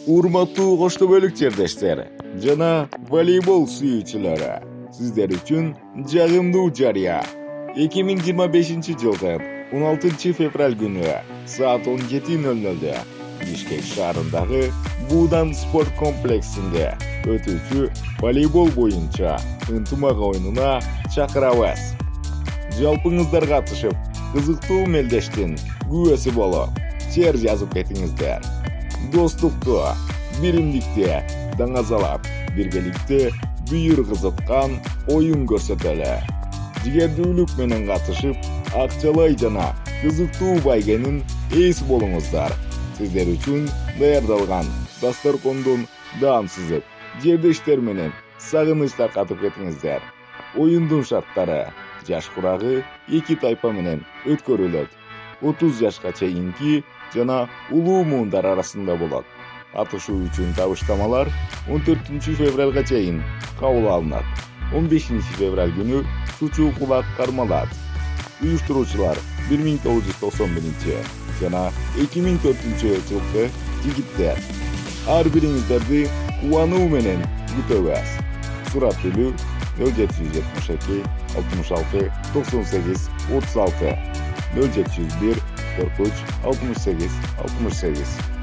Урматтуу коштобөлүк жердештер жана волейбол сүйүүчүлөрү, сиздер үчүн жагымдуу жарыя. 2025-жылдын 16 февраль күнү саат 17:00 Бишкек шаарындагы Будан спорт комплексинде өтүүчү волейбол боюнча ынтымак оюнуна чакырабыз. Жалпыңыздар катышып, кызыктуу мелдештин күбөсү болуп, чер жазып кетиңиздер. Достукту, биримдикти даңазалап, биргеликте бүйүр кызыткан оюн көрсөтөлү. Жигердүүлүк менен катышып, акчалай жана кызыктуу байгенин ээси болуңуздар. Сиздер үчүн даярдалган дасторкондон даам сызып, жердештер менен сагыныч таркатып кетиңиздер. Оюндун шарттары: жаш курагы 2 тайпа менен өткөрүлөт. 30 жашка чейинки жана улуу муундар арасында болот. Атышуу үчүн табыштамалар 14 февралга чейин кабыл алынат. 15 февраль күнү сучуу кулак кармалат. Уюштуруучулар 1991 жана 2004 жылкы жигиттер. Ар бириңиздерди кубануу менен күтөбүз. Сурат билүү 0772 66 98 36 0701 43 68 68.